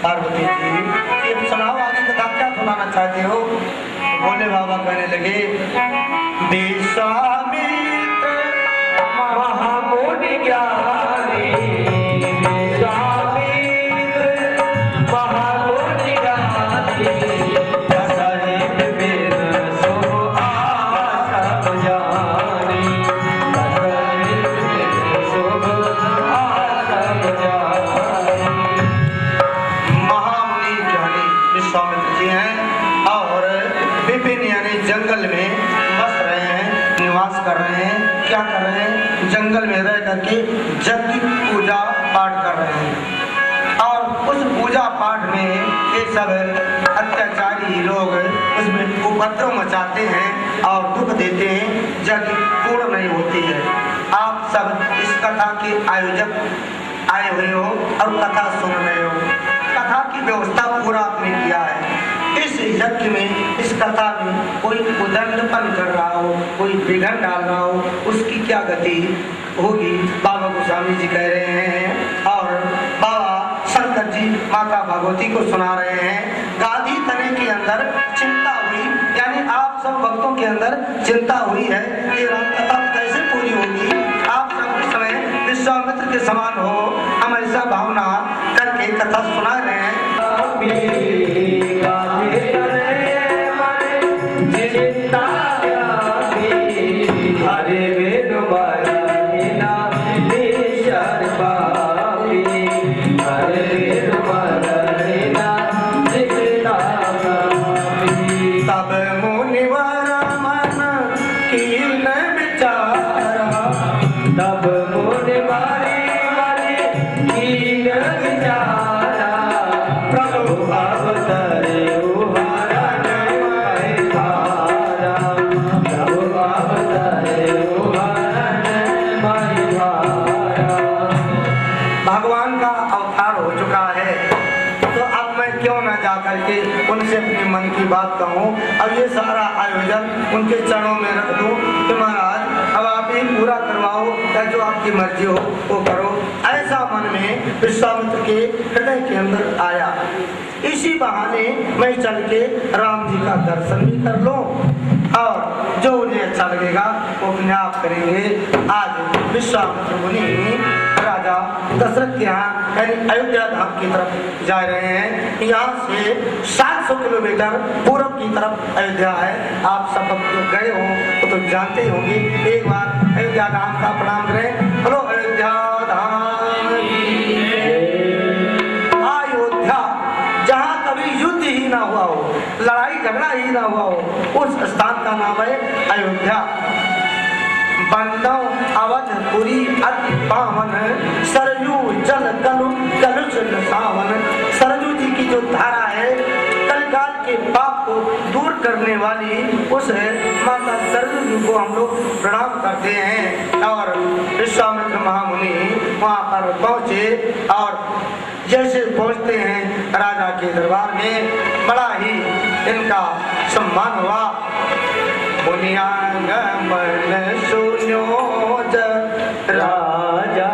पार्वती जी ये सुनाओ आगे कथा क्या सुनाना चाहते हो? भोले बाबा कहने लगे विश्वामित्र महामुनि ज्ञानी, विश्वामित्र महामुनि ज्ञानी, सहित वेद शुभ आसम जानी, सहित वेद शुभ आसम जानी। महामुनि ज्ञानी विश्वामित्र जी हैं और विपिन यानी जंगल में बस रहे हैं, निवास कर रहे हैं। क्या कर रहे हैं? जंगल में रह करके जग की पूजा पाठ कर रहे हैं और उस पूजा पाठ में ये सब अत्याचारी लोग उसमें उपद्रव मचाते हैं और दुख देते हैं, जग पूर्ण नहीं होती है। आप सब इस कथा के आयोजक आए हुए हो और कथा सुन रहे हो। कथा की व्यवस्था पूरा आपने किया है। इस यज्ञ में, इस कथा में कोई उदंडपन कर रहा हो, कोई विघ्न डाल रहा हो, उसकी क्या गति होगी? बाबा गोस्वामी जी कह रहे हैं और बाबा शंकर जी माता भगवती को सुना रहे हैं। गादी तने के अंदर चिंता हुई, यानी आप सब भक्तों के अंदर चिंता हुई है कि राम कथा कैसे पूरी होगी। आप सब इस समय विश्वामित्र के समान हो, हम ऐसा भावना करके कथा सुना रहे हैं। भगवान का अवतार हो चुका है, तो अब मैं क्यों ना जा करके उनसे अपने मन की बात कहूँ। अब ये सारा आयोजन उनके चरणों में रख दूँ कि महाराज अब आप ही पूरा करवाओ, या जो आपकी मर्जी हो वो करो। ऐसा मन में विश्वामित्र के हृदय के अंदर आया। इसी बहाने मैं चल के राम जी का दर्शन भी कर लूं और जो उन्हें अच्छा लगेगा वो अपने आप करेंगे। आज विश्वामित्र मुनि राजा दशरथ के यहाँ यानी अयोध्या धाम की तरफ जा रहे हैं। यहाँ से 700 किलोमीटर पूर्व की तरफ अयोध्या है। आप सब जो गए हो तो जानते ही होंगे। एक बार अयोध्या धाम का प्रणाम करें। हेलो अयोध्या धाम, अयोध्या जहाँ कभी युद्ध ही ना हुआ हो, लड़ाई झगड़ा ही ना हुआ हो, उस स्थान का नाम है अयोध्या। बंदौ अवध पुरी अति पावन, सरयू जल कलु कलुष सावन। सरयू जी की जो धारा है, कलकाल के पाप को दूर करने वाली, उस माता सरयू जी को हम लोग प्रणाम करते हैं। और विश्वामित्र महामुनि वहाँ पर पहुँचे और जैसे पहुँचते हैं राजा के दरबार में, बड़ा ही इनका सम्मान हुआ। मुनियागमन सुनो जब राजा,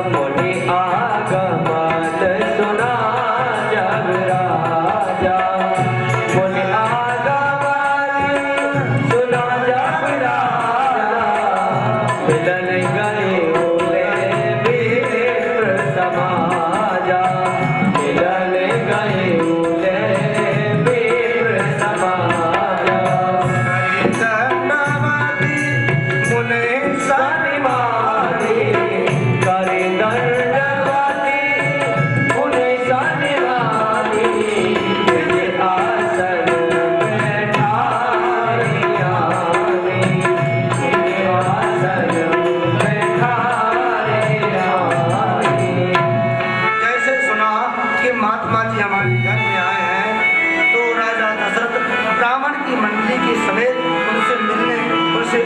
मुनि आगमन सुना जब राजा, मुनि आगमन सुना जब राजा, मिलन गए बोले विप्र समाजा, मिलन गए बोले विप्र समाजा।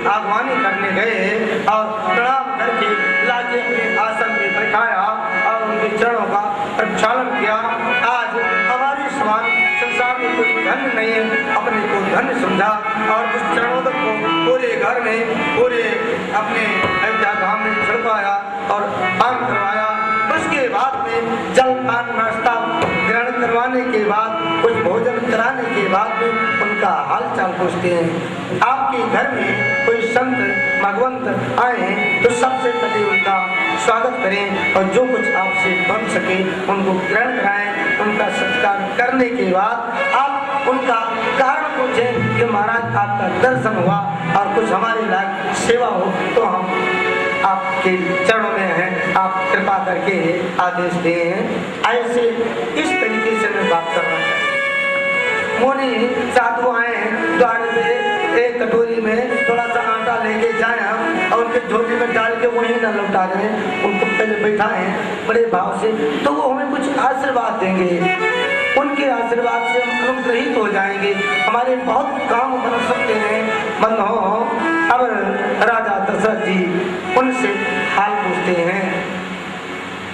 आगवानी करने गए और प्रणाम करके लाके अपने आसन में बैठाया और उनके चरणों का प्रक्षालन किया। आज हमारे समान संसार में कोई धन नहीं है, अपने को धन समझा और उस चरणोदक को पूरे घर में, पूरे अपने अयोध्या धाम में छिड़काया और पान करवाया। उसके बाद में जल पान नाश्ता ग्रहण बनवाने के बाद, कुछ भोजन कराने के बाद में उनका हाल चाल पूछते हैं। आपके घर में कोई संत भगवंत आए तो सबसे पहले उनका स्वागत करें और जो कुछ आपसे बन सके उनको ग्रहण कराएं। उनका सत्कार करने के बाद आप उनका कारण पूछें कि महाराज आपका दर्शन हुआ और कुछ हमारे लायक सेवा हो तो हम आपके चरणों में हैं, आप कृपा करके आदेश दें। ऐसे इस तरीके से मैं बात करना चाहिए। मोनी साधु आए द्वार पे एक कटोरी में थोड़ा सा आटा लेके जाए हम और उनके झोली में डाल के वहीं न लौटा दें, उनको पहले बैठाएं बड़े भाव से, तो वो हमें कुछ आशीर्वाद देंगे। उनके आशीर्वाद से हम अनुग्रहित हो जाएंगे, हमारे बहुत काम बन सकते हैं। बंद हो। अब राजा दशरथ जी उनसे हाल पूछते हैं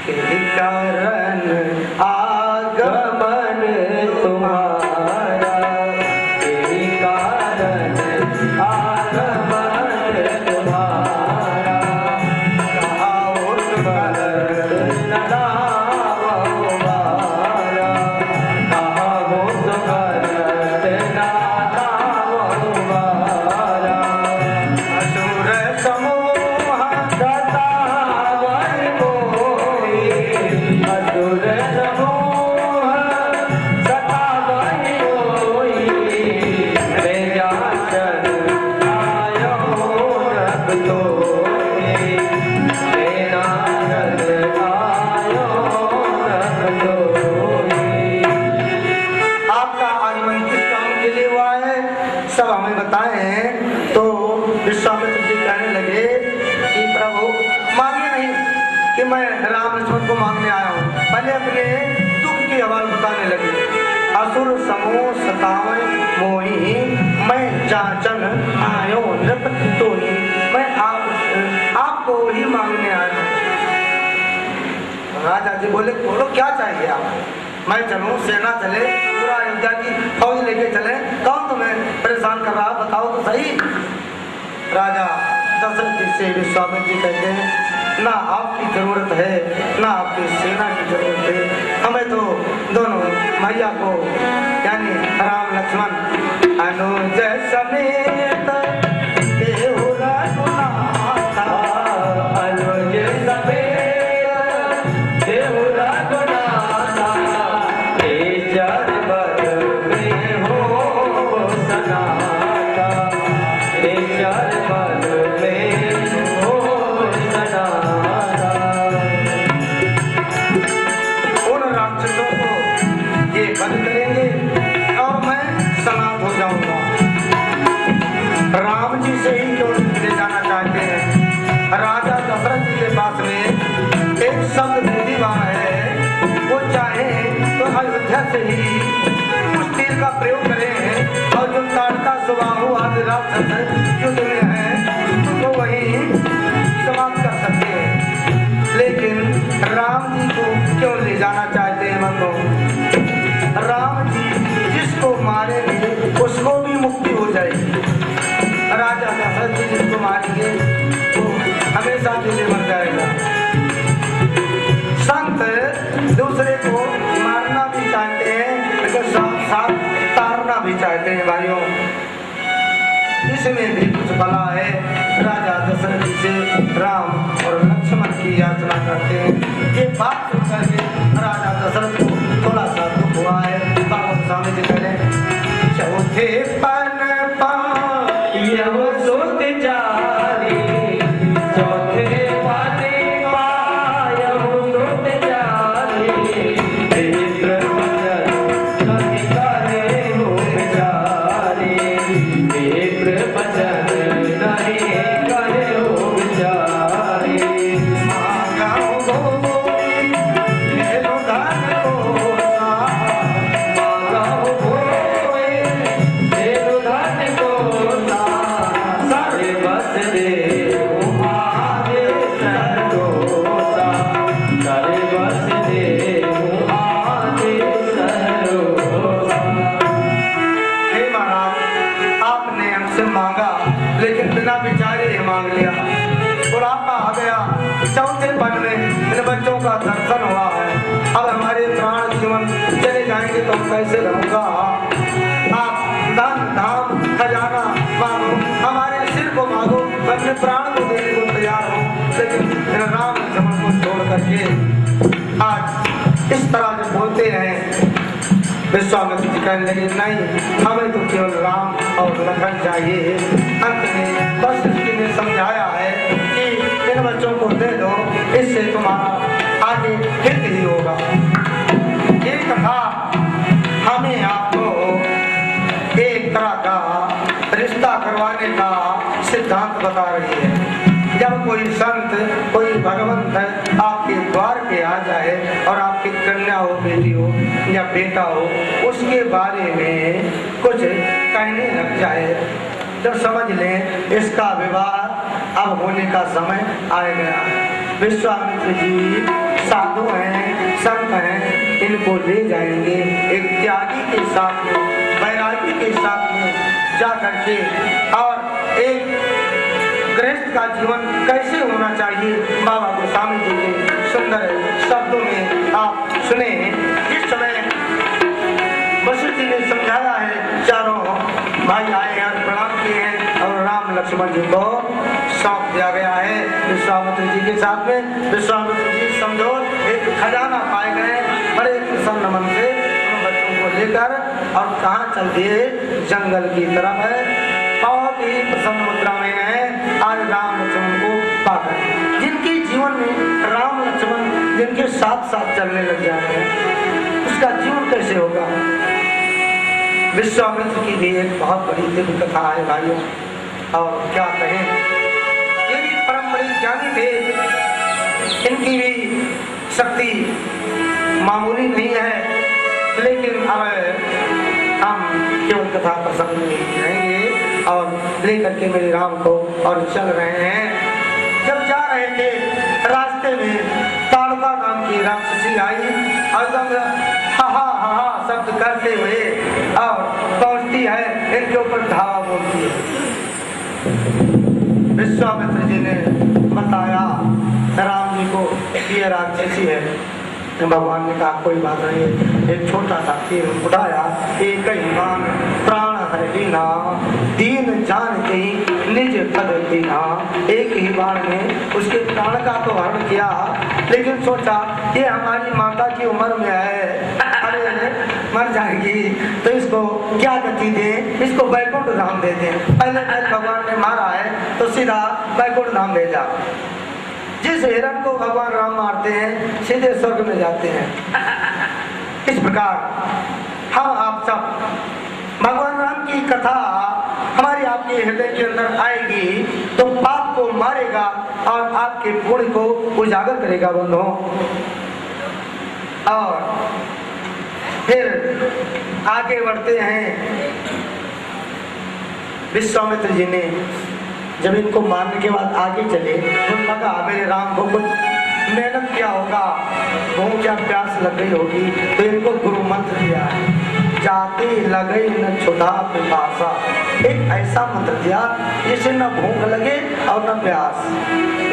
कि कारण आगमन तुम्हारा, कारण आगमन तुम्हारा, कहा उत्तर तो विश्वामित्र जी कहने लगे कि प्रभु मांगे नहीं कि मैं राम लक्ष्मण को मांगने आया हूँ, पहले अपने दुख की आवाज बताने लगे। असुर समूह सतावन मोही, मैं जाचन आयो नृपति तोही, मैं आपको ही मांगने आया हूँ। राजा जी बोले बोलो क्या चाहिए आप? मैं चलूं, सेना चले, पूरा अयोध्या की फौज लेके चले, कौन तुम्हें परेशान कर रहा बताओ तो सही। राजा दशरथ जी से विश्वामित्र जी कहते हैं ना आपकी जरूरत है ना आपकी सेना की जरूरत है, हमें तो दोनों मैया को यानी राम लक्ष्मण अनुज समेत देहु रघुनाथ, अनुज समेत देहु रघुनाथ, राम जी से ही क्यों ले जाना चाहते हैं? राजा दशरथ जी के पास में एक शब्द बुद्धिमान है, वो चाहे तो अयोध्या से ही उस तीर का प्रयोग करें और जो ताड़का सुबाहु आदि राक्षस युद्ध में है तो वही समाप्त कर सकते हैं। लेकिन राम जी को क्यों ले जाना चाहते हैं? मतलब राम जी जिसको मारेंगे उसको भी मुक्ति हो जाएगी। राजा दशरथ जी जिसको मारेंगे वो हमेशा के लिए मर जाएगा। संत दूसरे को मारना भी चाहते हैं लेकिन साथ साथ तारना भी चाहते हैं। भाइयों इसमें भी कुछ भला है। राजा दशरथ जी से राम और लक्ष्मण की याचना करते हैं। ये बात सुन करके राजा दशरथ को थोड़ा सा दुख हुआ है। बाबा स्वामी जी करें चौथे पन यव सुत जारी, चौथे पाने पायव सुत जारी, विप्र भजन नहीं करे हो बिचारी, विप्र भजन नहीं करे हो बिचारी। मांगाओ गोई लेलो धन कोसा, मांगाओ गोई लेलो ले जाएंगे तो कैसे रहूंगा। आप दान धाम खजाना मांगो, हमारे सिर को मांगो, मैं अपने प्राण को देने को तैयार हूँ, लेकिन राम लक्ष्मण को छोड़ करके आज इस तरह जब बोलते हैं विश्वामित्र जी कहने लगे नहीं, हमें तो केवल राम और लखन चाहिए। अंत में वशिष्ठ जी ने समझाया है कि इन बच्चों को दे दो, इससे तुम्हारा आगे हित ही होगा। ये कथा हमें आपको एक तरह का रिश्ता करवाने का सिद्धांत बता रही है। जब कोई संत, कोई भगवंत आपके द्वार पे आ जाए और आपकी कन्या हो, बेटी हो या बेटा हो, उसके बारे में कुछ कहने लग जाए, तो समझ लें इसका विवाह अब होने का समय आ गया है। विश्वामित्र जी साधु हैं, संत हैं, इनको ले जाएंगे एक त्यागी के साथ में, वैरागी के साथ में जा करके, और एक गृहस्थ का जीवन कैसे होना चाहिए बाबा गोस्वामी जी के सुंदर शब्दों में आप सुने। इस समय वशिष्ठ जी ने समझाया है, चारों भाई आए हैं, प्रणाम किए हैं और राम लक्ष्मण जी को सौंप दिया गया है विश्वामित्र जी के साथ में। विश्वामित्र जी समझो एक खजाना पाए गए, बड़े प्रसन्न मन से उन बच्चों को लेकर और कहाँ चल दिए, जंगल की तरफ है। बहुत ही प्रसन्न मुद्रा में है आज राम लक्ष्मण को पाकर। जिनके जीवन में राम लक्ष्मण जिनके साथ साथ चलने लग जाते हैं, उसका जीवन कैसे होगा। विश्वामित्र की भी एक बहुत बड़ी दिव्य कथा है भाइयों, और क्या कहें, ये भी परम बड़ी ज्ञानी थे, इनकी भी शक्ति मामूली नहीं है। लेकिन अब हम केवल कथा प्रसंग में रहेंगे और लेकर के मेरे राम को और चल रहे हैं। जब जा रहे थे रास्ते में ताड़का नाम की राक्षसी आई और एकदम हा हा हा हा शब्द करते हुए और पहुंचती है, इनके ऊपर धावा बोलती है। विश्वामित्र जी ने बताया राम जी को ये राक्षसी है। भगवान ने कहा कोई बात नहीं, एक छोटा सा तीर उठाया, एक ही बाण प्राण हर दीना, दीन जान के निज पद दीना। एक ही बाण में उसके प्राण का तो हरण किया, लेकिन सोचा ये हमारी माता की उम्र में है, अरे मर जाएगी तो इसको क्या गति दे, इसको वैकुंठ धाम दे दें। पहले भगवान ने मारा है तो सीधा वैकुंठ धाम भेजा। जिस हिरण को भगवान राम मारते हैं सीधे स्वर्ग में जाते हैं। इस प्रकार हम आप सब भगवान राम की कथा हमारी आपके हृदय के अंदर आएगी तो पाप को मारेगा और आपके पुण्य को उजागर करेगा बंधुओं। और फिर आगे बढ़ते हैं। विश्वामित्र जी ने जब इनको मारने के बाद आगे चले तो लगा मेरे राम को कुछ मेहनत किया होगा, भूख क्या प्यास लग गई होगी, तो इनको गुरु मंत्र दिया है, जाते लगे न छुड़ा पिपासा। एक ऐसा मंत्र दिया जिससे न भूख लगे और न प्यास,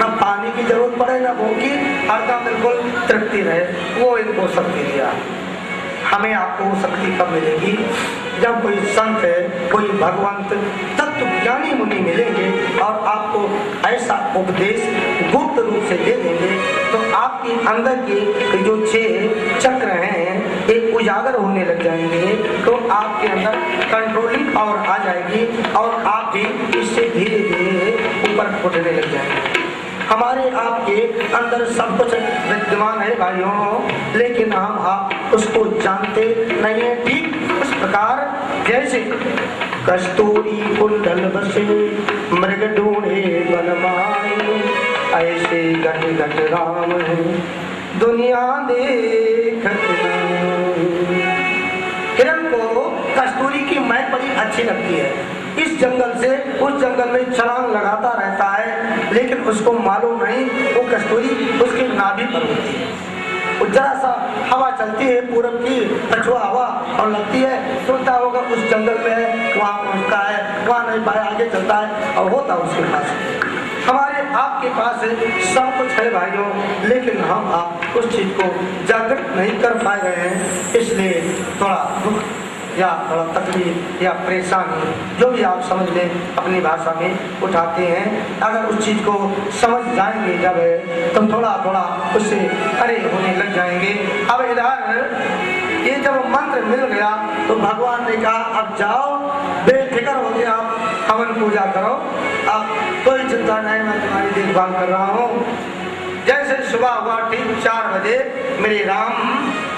न पानी की जरूरत पड़े न भूख की, हरदम बिल्कुल तृप्ति रहे, वो इनको शक्ति दिया। हमें आपको वो शक्ति कब मिलेगी, जब कोई संत है, कोई भगवंत तत्व ज्ञानी मुनि मिलेंगे और आपको ऐसा उपदेश गुप्त रूप से दे देंगे तो आपके अंदर के जो 6 चक्र हैं एक उजागर होने लग जाएंगे, तो आपके अंदर कंट्रोलिंग और आ जाएगी और आप भी इससे धीरे धीरे ऊपर उठने लग जाएंगे। हमारे आपके अंदर सब कुछ विद्यमान है भाइयों, लेकिन हम आप उसको जानते नहीं है। ठीक उस प्रकार जैसे कस्तूरी कुंडल बसे मृग ढूंढे बनमाए, ऐसे घट घट राम है दुनिया देखत। हिरण को कस्तूरी की महक बड़ी अच्छी लगती है, इस जंगल से उस जंगल में छलांग लगाता रहता है, लेकिन उसको मालूम नहीं वो कस्तूरी उसके नाभि पर होती है। जरा सा हवा चलती है पूरब की पछुआ हवा और लगती है, सोचता होगा उस जंगल में है, वहाँ पहुँचता है, वहाँ नहीं पाया आगे चलता है और होता उसके पास। हमारे आपके पास सब कुछ है भाइयों, लेकिन हम आप उस चीज को जागृत नहीं कर पा रहे हैं, इसलिए थोड़ा दुख या थोड़ा तकलीफ या परेशानी जो भी आप समझ लें अपनी भाषा में उठाते हैं। अगर उस चीज को समझ जाएंगे जब तो थोड़ा थोड़ा उससे अरे होने लग जाएंगे। अब इधर ये जब मंत्र मिल गया तो भगवान ने कहा अब जाओ बेफिक्र हो गया, आप हवन पूजा करो, अब कोई चिंता नहीं, मैं तुम्हारी देखभाल कर रहा हूँ। जैसे सुबह हुआ ठीक 4 बजे मेरे राम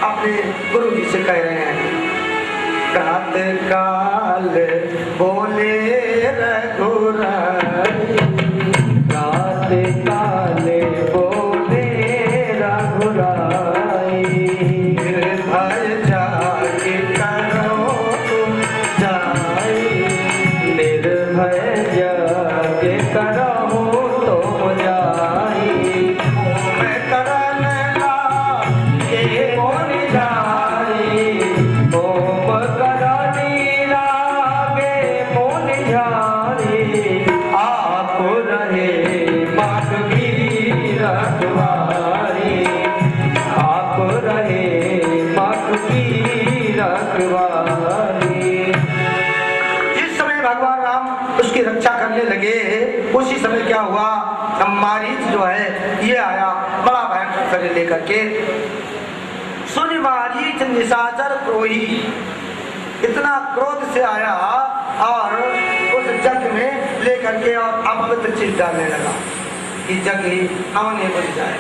अपने गुरु जी से कह रहे हैं, प्रात काल बोले रघुराई, प्रात काल बोले रघुराई, निर्भय जाके करो तुम जाई, निर्भय जाके करो तुम जाई, मैं करन लागे मोर जाई, जिस समय भगवान राम उसकी रक्षा करने लगे उसी समय क्या हुआ, मारीच जो है ये आया बड़ा भयंकर शरीर लेकर के। सुन मारीच निशाचर क्रोही, इतना क्रोध से आया और उस जग में लेकर के और अपवित्र चीज डालने लगा कि जग ही हमने बच जाए।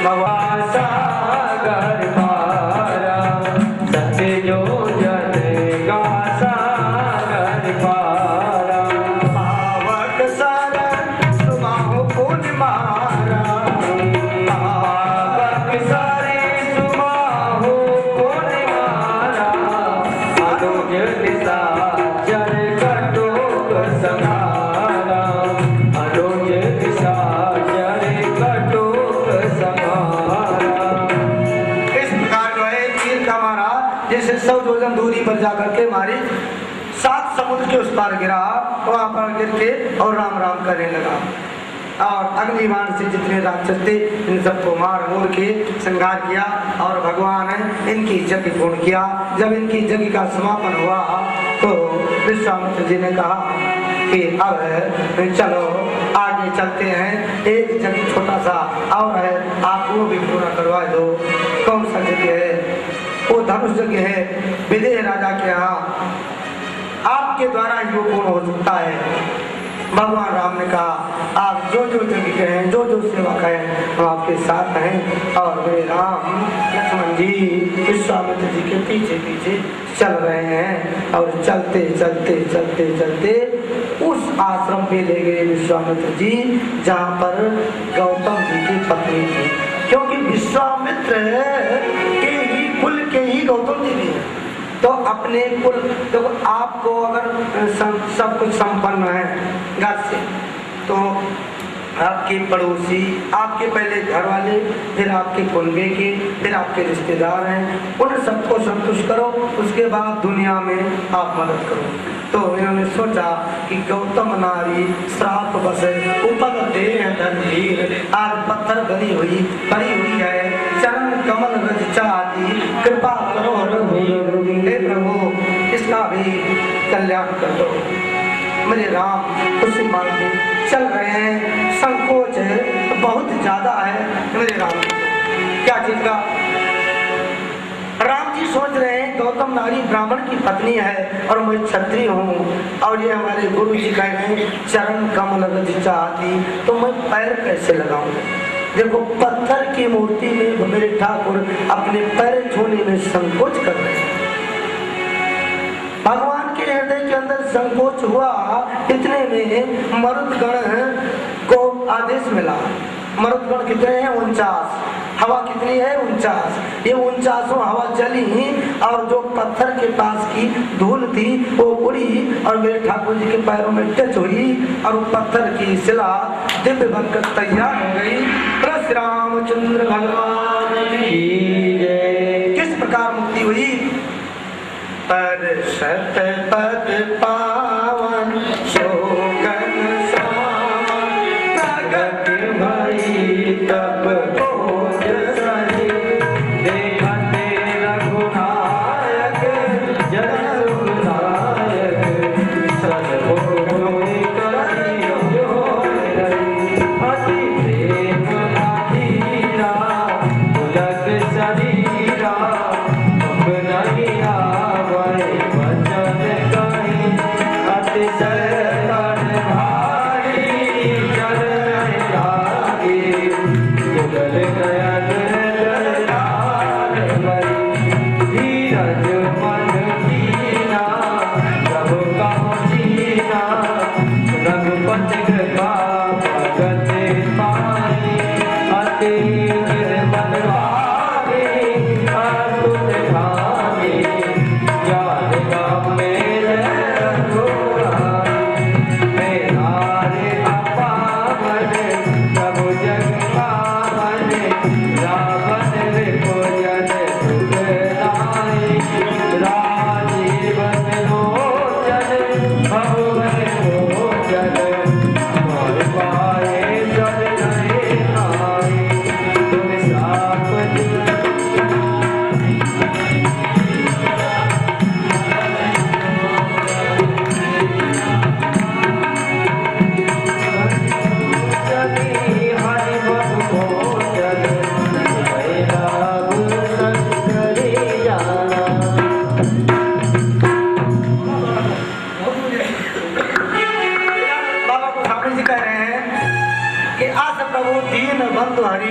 भगवान सागर पारा सत्य जो जन का सागर पारा, पावक सागर सुमाहो पुन मारा, पावक सारे सुमाहो पुन मारा, अनुज निशाचर कटोक संहारा, अनुज निशाचर कटोक संहारा। इस प्रकार जो है तीर का मारा जैसे 100 योजन दूरी पर जाकर के मारी, 7 समुद्र के उस पार गिरा, वहां पर गिर के और राम राम करने लगा और अग्निबाण से जितने राक्षस थे इन सबको मार मोर के संहार किया और भगवान इनकी यज्ञ पूर्ण किया। जब इनकी यज्ञ का समापन हुआ तो विश्वामित्र जी ने कहा कि अब चलो आगे चलते हैं, एक यज्ञ छोटा सा और है, आप वो भी पूरा करवा दो। कौन सा यज्ञ है? वो धनुष यज्ञ है, विदेह राजा के यहाँ आपके द्वारा ही वो पूर्ण हो सकता है। भगवान राम ने कहा आप जो जो यज्ञ कहें, जो जो सेवा कहें हम आपके साथ हैं। और वे राम लक्ष्मण जी विश्वामित्र जी के पीछे पीछे चल रहे हैं और चलते चलते चलते चलते उस आश्रम पे ले गए विश्वामित्र जी जहाँ पर गौतम जी की पत्नी थी, क्योंकि विश्वामित्र के ही कुल के ही गौतम जी भी तो अपने कुल देखो, आपको अगर सब कुछ संपन्न है घर से तो आपके पड़ोसी, आपके पहले घर वाले, फिर आपके कुनबे के, फिर आपके रिश्तेदार हैं, उन सबको संतुष्ट करो, उसके बाद दुनिया में आप मदद करो। तो इन्होंने सोचा कि गौतम नारी श्राप बस उपद दे धीर, आज पत्थर गली हुई पड़ी हुई है, चरण कमल रज चाहती, कृपा करो रघुवीर, हे प्रभु इसका भी कल्याण कर दो। मेरे राम उसी मार्ग में चल रहे हैं, संकोच है बहुत ज्यादा है मेरे राम। क्या चीज का? राम जी सोच रहे हैं गौतम नारी ब्राह्मण की पत्नी है और मैं क्षत्रिय हूँ, और ये हमारे गुरु जी कह रहे हैं चरण कमल रज चाहती, तो मैं पैर कैसे लगाऊं? देखो पत्थर की मूर्ति में मेरे ठाकुर अपने पैर छूने में संकोच कर रहे हैं। भगवान के हृदय के अंदर संकोच हुआ, इतने में मरुदगण को आदेश मिला। मरुदगण कितने हैं? 49। हवा कितनी है? 49। ये 49 हवा चली और जो पत्थर के पास की धूल थी वो उड़ी और मेरे ठाकुर जी के पैरों में टच हुई और वो पत्थर की शिला दिव्य बनकर तैयार हो गई। श्री रामचंद्र भगवान की जय। किस प्रकार मुक्ति हुई? पर सत पद पावन शोकन सावन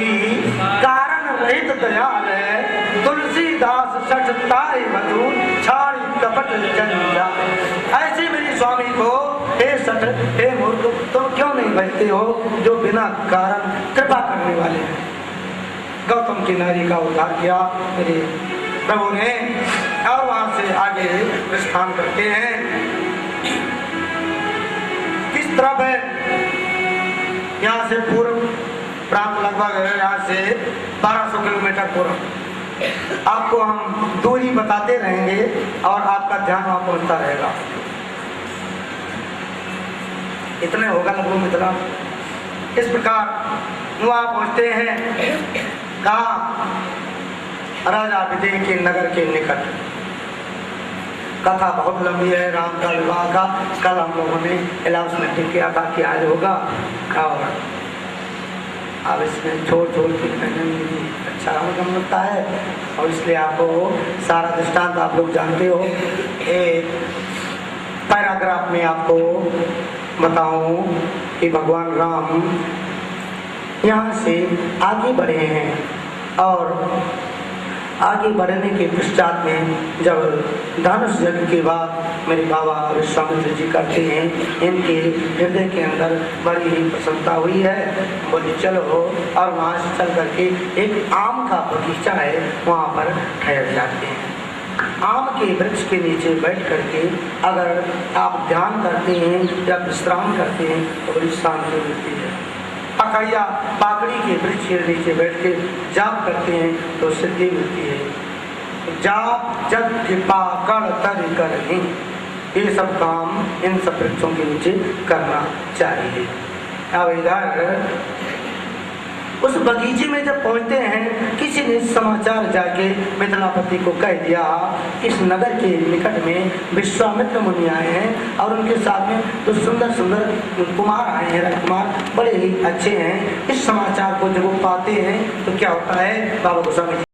बड़ी कारण रहित दयाल है, तुलसीदास सठताई मधु छाड़ी कपट जंजा। ऐसे मेरे स्वामी को हे सठ हे मूर्ख तुम क्यों नहीं बचते हो, जो बिना कारण कृपा करने वाले हैं। गौतम की नारी का उद्धार किया मेरे प्रभु ने, और वहां से आगे प्रस्थान करते हैं। किस तरफ है, यहाँ से पूर्व प्रांत लगभग यहाँ से 1200 किलोमीटर पूर्व। आपको हम दूरी बताते रहेंगे और आपका ध्यान वहां पहुंचता रहेगा। इतने होगा लगभग मिथिला। इस प्रकार वहां पहुंचते हैं, कहा राजा विदेह के नगर के निकट। कथा बहुत लंबी है राम का विवाह का, कल हम लोगों ने इलाज में ठीक किया था कि आज होगा, और अब इसमें छोड़ के कहने में अच्छा गम लगता है, और इसलिए आपको सारा दृष्टांत आप लोग जानते हो। एक पैराग्राफ में आपको बताऊं कि भगवान राम यहाँ से आगे बढ़े हैं, और आगे बढ़ने के पश्चात में जब धनुष यज्ञ के बाद मेरे बाबा विश्वामित्र जी करते हैं, इनके हृदय के अंदर बड़ी ही प्रसन्नता हुई है। बोले चलो, और वहाँ से चल करके एक आम का बगीचा है, वहाँ पर ठहर जाते हैं। आम के वृक्ष के नीचे बैठ करके अगर आप ध्यान करते हैं या विश्राम करते हैं तो बड़ी शांति मिलती है। अकैया पाकड़ी के वृक्ष के नीचे बैठ के जाप करते हैं तो सिद्धि मिलती है। जाप जग कृपा कर तर करहीं, ये सब काम इन सब वृक्षों के नीचे करना चाहिए। अब इधर उस बगीचे में जब पहुंचते हैं, किसी ने समाचार जाके मिथिलापति को कह दिया इस नगर के निकट में विश्वामित्र मुनि आए हैं, और उनके साथ में तो सुंदर सुंदर कुमार आए हैं, राजकुमार बड़े ही अच्छे हैं। इस समाचार को जब वो पाते हैं तो क्या होता है, बाबा गोस्वामी